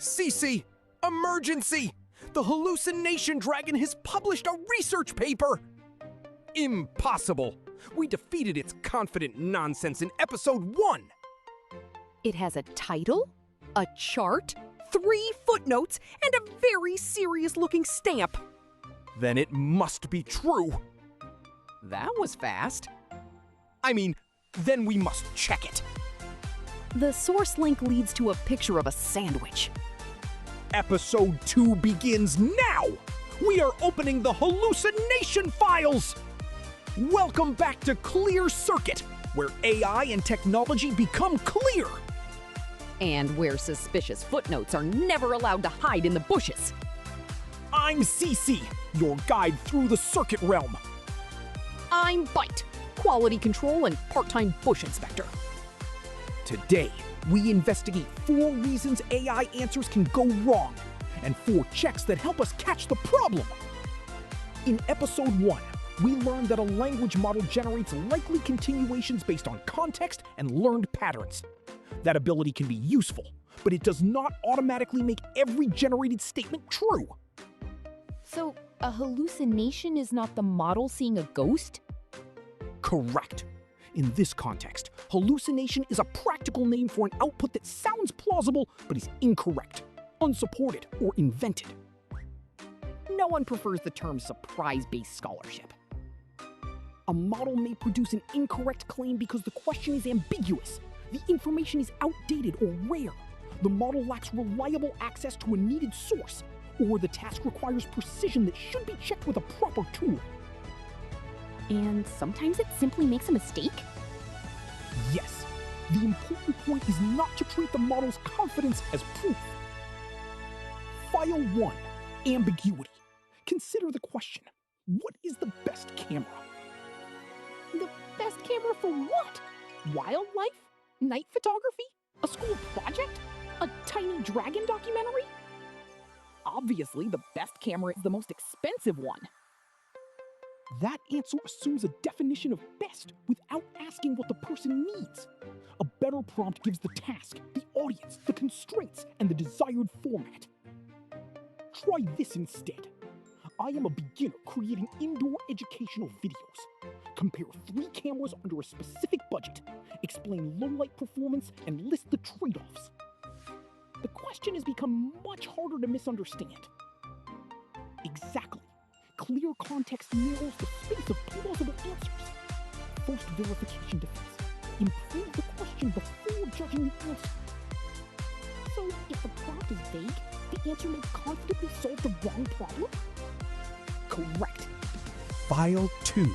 Cece! Emergency! The Hallucination Dragon has published a research paper! Impossible! We defeated its confident nonsense in episode 1! It has a title, a chart, 3 footnotes, and a very serious-looking stamp. Then it must be true. That was fast. I mean, then we must check it. The source link leads to a picture of a sandwich. Episode 2 begins now! We are opening the Hallucination Files! Welcome back to ClearCircuit, where AI and technology become clear! And where suspicious footnotes are never allowed to hide in the bushes. I'm Cece, your guide through the circuit realm. I'm Byte, quality control and part-time bush inspector. Today, we investigate 4 reasons AI answers can go wrong, and 4 checks that help us catch the problem. In episode 1, we learned that a language model generates likely continuations based on context and learned patterns. That ability can be useful, but it does not automatically make every generated statement true. So, a hallucination is not the model seeing a ghost? Correct. In this context, hallucination is a practical name for an output that sounds plausible but is incorrect, unsupported, or invented. No one prefers the term surprise-based scholarship. A model may produce an incorrect claim because the question is ambiguous, the information is outdated or rare, the model lacks reliable access to a needed source, or the task requires precision that should be checked with a proper tool. And sometimes it simply makes a mistake? Yes. The important point is not to treat the model's confidence as proof. File 1. Ambiguity. Consider the question. What is the best camera? The best camera for what? Wildlife? Night photography? A school project? A tiny dragon documentary? Obviously, the best camera is the most expensive one. That answer assumes a definition of best without asking what the person needs. A better prompt gives the task, the audience, the constraints, and the desired format. Try this instead. I am a beginner creating indoor educational videos. Compare 3 cameras under a specific budget, explain low-light performance, and list the trade-offs. The question has become much harder to misunderstand. Exactly. Clear context narrows the space of plausible answers. First verification defense. Improve the question before judging the answer. So, if the prompt is vague, the answer may confidently solve the wrong problem? Correct. File 2.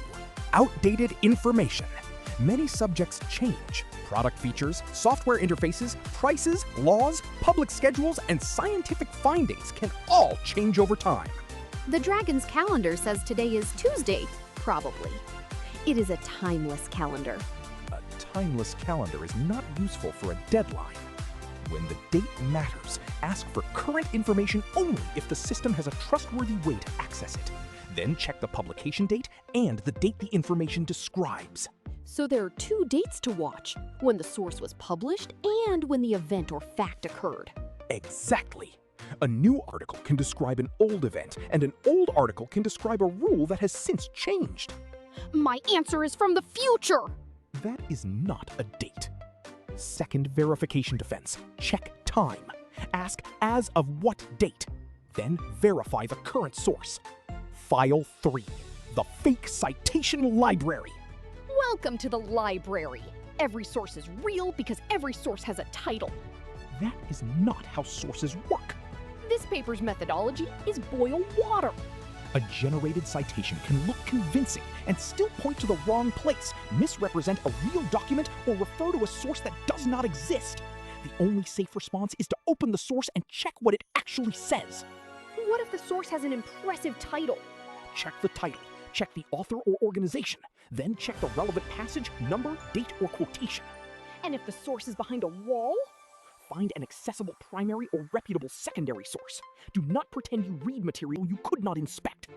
Outdated information. Many subjects change. Product features, software interfaces, prices, laws, public schedules, and scientific findings can all change over time. The dragon's calendar says today is Tuesday, probably. It is a timeless calendar. A timeless calendar is not useful for a deadline. When the date matters, ask for current information only if the system has a trustworthy way to access it. Then check the publication date and the date the information describes. So there are 2 dates to watch, when the source was published and when the event or fact occurred. Exactly. A new article can describe an old event, and an old article can describe a rule that has since changed. My answer is from the future! That is not a date. Second verification defense. Check time. Ask as of what date. Then verify the current source. File 3. The fake citation library. Welcome to the library. Every source is real because every source has a title. That is not how sources work. This paper's methodology is boil water. A generated citation can look convincing and still point to the wrong place, misrepresent a real document, or refer to a source that does not exist. The only safe response is to open the source and check what it actually says. What if the source has an impressive title? Check the title, check the author or organization, then check the relevant passage, number, date, or quotation. And if the source is behind a wall? Find an accessible primary or reputable secondary source. Do not pretend you read material you could not inspect.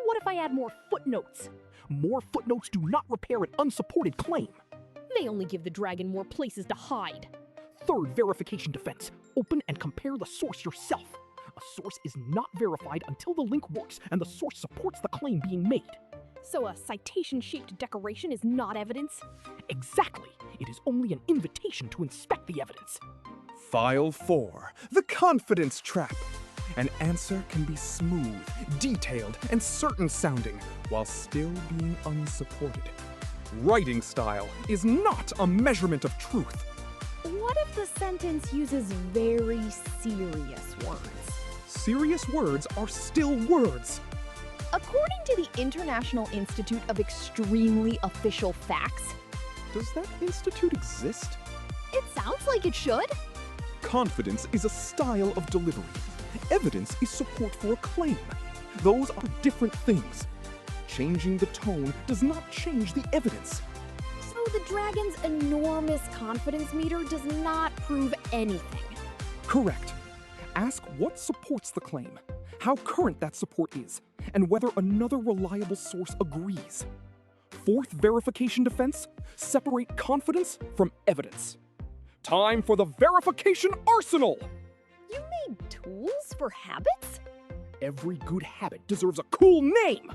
What if I add more footnotes? More footnotes do not repair an unsupported claim. They only give the dragon more places to hide. third verification defense. Open and compare the source yourself. A source is not verified until the link works and the source supports the claim being made. So a citation-shaped decoration is not evidence? Exactly. It is only an invitation to inspect the evidence. File 4, the confidence trap. An answer can be smooth, detailed, and certain sounding while still being unsupported. Writing style is not a measurement of truth. What if the sentence uses very serious words? Serious words are still words. According to the International Institute of Extremely Official Facts, Does that institute exist? it sounds like it should. Confidence is a style of delivery. Evidence is support for a claim. Those are different things. Changing the tone does not change the evidence. So the dragon's enormous confidence meter does not prove anything. Correct. Ask what supports the claim, how current that support is, and whether another reliable source agrees. Fourth verification defense, separate confidence from evidence. Time for the verification arsenal! You made tools for habits? Every good habit deserves a cool name!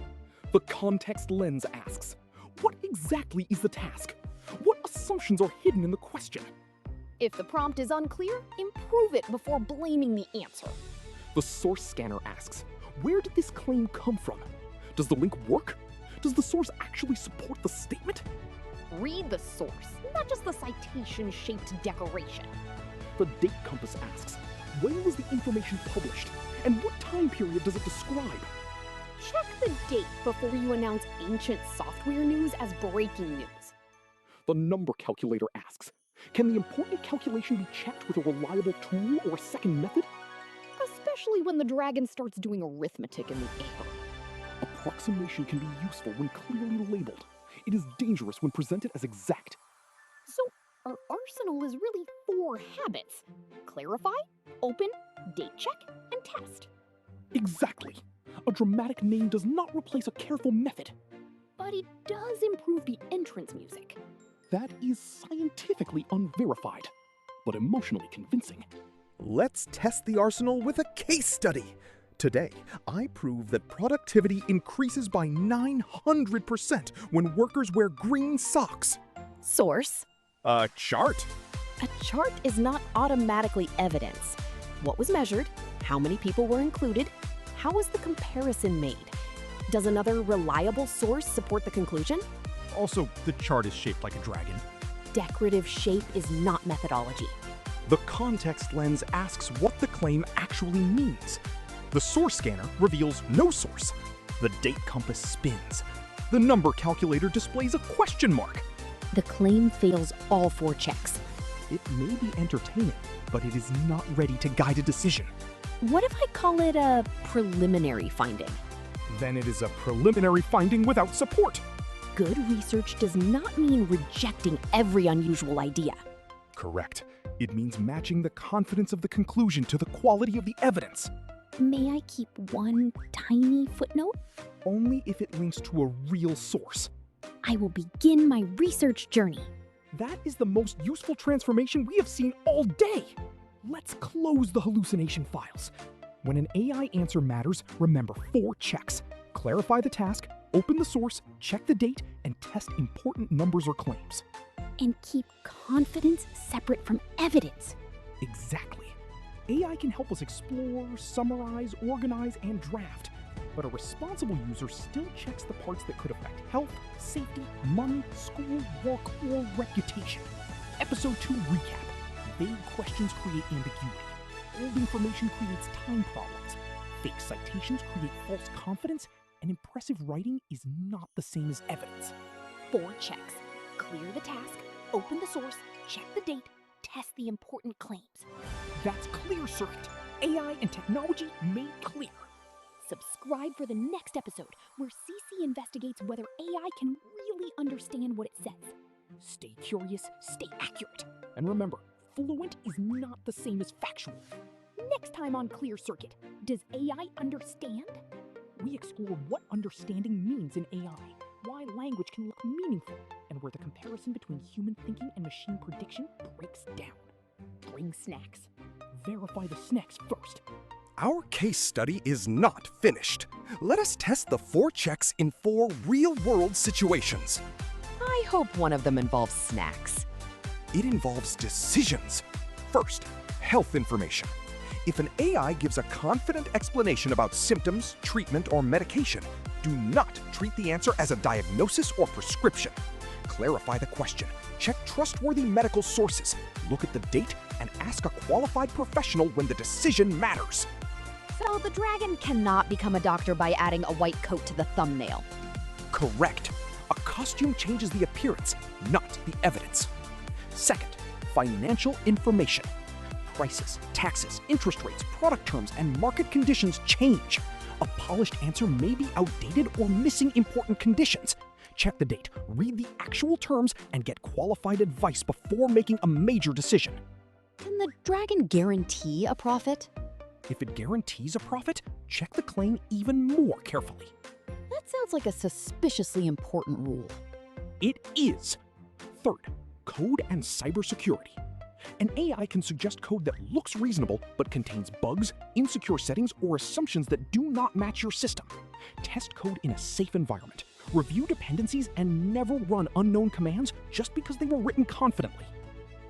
The context lens asks, what exactly is the task? What assumptions are hidden in the question? If the prompt is unclear, improve it before blaming the answer. The source scanner asks, where did this claim come from? Does the link work? Does the source actually support the statement? Read the source, not just the citation-shaped decoration. The date compass asks, when was the information published? And what time period does it describe? Check the date before you announce ancient software news as breaking news. The number calculator asks, can the important calculation be checked with a reliable tool or a second method? Especially when the dragon starts doing arithmetic in the air. Approximation can be useful when clearly labeled. It is dangerous when presented as exact. So, our arsenal is really 4 habits. Clarify, open, date check, and test. Exactly. A dramatic name does not replace a careful method. But it does improve the entrance music. That is scientifically unverified, but emotionally convincing. Let's test the arsenal with a case study. Today, I prove that productivity increases by 900% when workers wear green socks. Source: A chart? a chart is not automatically evidence. What was measured? How many people were included? How was the comparison made? Does another reliable source support the conclusion? Also, the chart is shaped like a dragon. Decorative shape is not methodology. The context lens asks what the claim actually means. The source scanner reveals no source. The date compass spins. The number calculator displays a question mark. The claim fails all 4 checks. It may be entertaining, but it is not ready to guide a decision. What if I call it a preliminary finding? Then it is a preliminary finding without support. Good research does not mean rejecting every unusual idea. Correct. It means matching the confidence of the conclusion to the quality of the evidence. May I keep one tiny footnote? Only if it links to a real source. I will begin my research journey. That is the most useful transformation we have seen all day. Let's close the hallucination files. When an AI answer matters, remember 4 checks. Clarify the task, open the source, check the date, and test important numbers or claims. And keep confidence separate from evidence. Exactly. AI can help us explore, summarize, organize, and draft. But a responsible user still checks the parts that could affect health, safety, money, school, work, or reputation. Episode 2 recap. Vague questions create ambiguity. Old information creates time problems. Fake citations create false confidence, and impressive writing is not the same as evidence. 4 checks. Clear the task, open the source, check the date, test the important claims. That's ClearCircuit. AI and technology made clear. Subscribe for the next episode, where CC investigates whether AI can really understand what it says. Stay curious, stay accurate. And remember, fluent is not the same as factual. Next time on ClearCircuit, does AI understand? We explore what understanding means in AI, why language can look meaningful, and where the comparison between human thinking and machine prediction breaks down. Bring snacks. Verify the snacks first. Our case study is not finished. Let us test the 4 checks in 4 real-world situations. I hope one of them involves snacks. It involves decisions. First, health information. If an AI gives a confident explanation about symptoms, treatment, or medication, do not treat the answer as a diagnosis or prescription. Clarify the question. Check trustworthy medical sources. Look at the date and ask a qualified professional when the decision matters. So the dragon cannot become a doctor by adding a white coat to the thumbnail. Correct. A costume changes the appearance, not the evidence. Second, financial information. Prices, taxes, interest rates, product terms, and market conditions change. A polished answer may be outdated or missing important conditions. Check the date, read the actual terms, and get qualified advice before making a major decision. Can the dragon guarantee a profit? If it guarantees a profit, check the claim even more carefully. That sounds like a suspiciously important rule. It is. Third, code and cybersecurity. An AI can suggest code that looks reasonable but contains bugs, insecure settings, or assumptions that do not match your system. Test code in a safe environment. Review dependencies and never run unknown commands just because they were written confidently.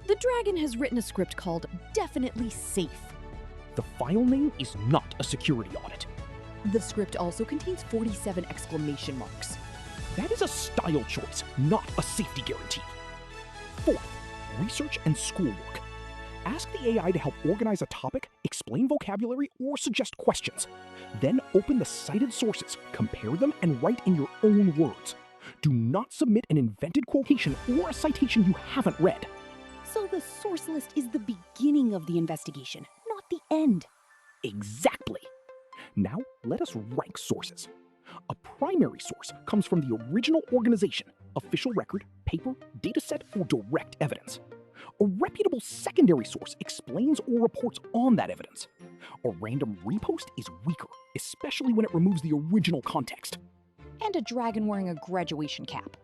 The dragon has written a script called Definitely Safe. The file name is not a security audit. The script also contains 47 exclamation marks. That is a style choice, not a safety guarantee. Fourth, research and schoolwork. Ask the AI to help organize a topic, explain vocabulary, or suggest questions. Then open the cited sources, compare them, and write in your own words. Do not submit an invented quotation or a citation you haven't read. So the source list is the beginning of the investigation, not the end. Exactly. Now, let us rank sources. A primary source comes from the original organization, official record, paper, dataset, or direct evidence. A reputable secondary source explains or reports on that evidence. A random repost is weaker, especially when it removes the original context. And a dragon wearing a graduation cap.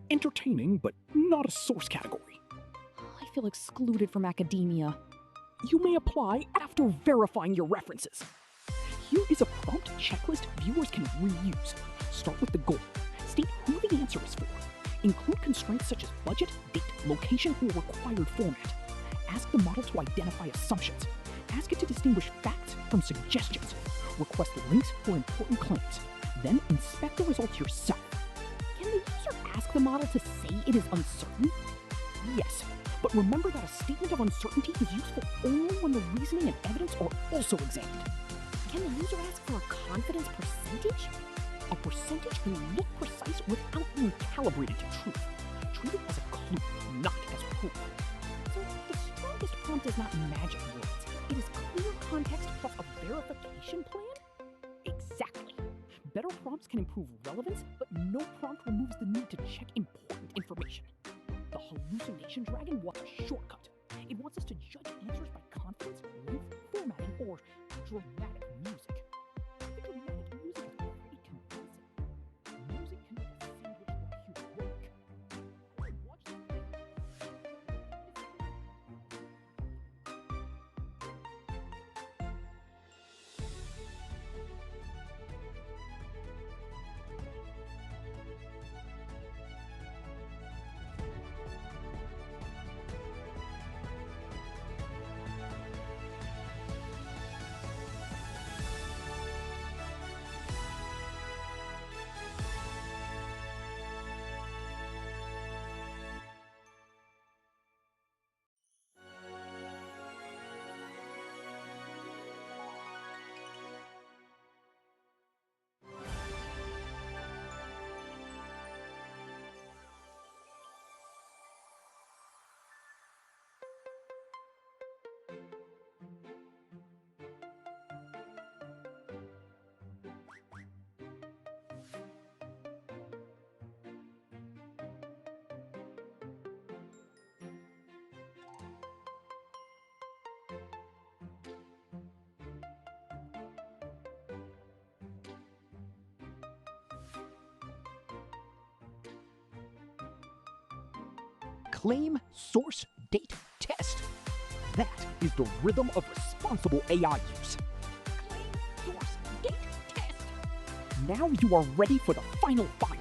Entertaining, but not a source category. I feel excluded from academia. You may apply after verifying your references. Here is a prompt checklist viewers can reuse. Start with the goal. State who the answer is for. Include constraints such as budget, date, location, or required format. Ask the model to identify assumptions. Ask it to distinguish facts from suggestions. Request links for important claims. Then inspect the results yourself. Can the user ask the model to say it is uncertain? Yes, but remember that a statement of uncertainty is useful only when the reasoning and evidence are also examined. Can the user ask for a confidence percentage? A percentage can look precise without being calibrated to truth. Treat it as a clue, not as proof. So the strongest prompt is not magic words. It is clear context plus a verification plan? Exactly. Better prompts can improve relevance, but no prompt removes the need to check important information. The Hallucination Dragon wants a shortcut. It wants us to judge answers by confidence, length, formatting, or dramatic music. The dramatic music is pretty convincing. Music can make a sandwich look heroic. Watch that. Claim, source, date, test. That is the rhythm of responsible AI use. Claim, source, date, test. Now you are ready for the final file.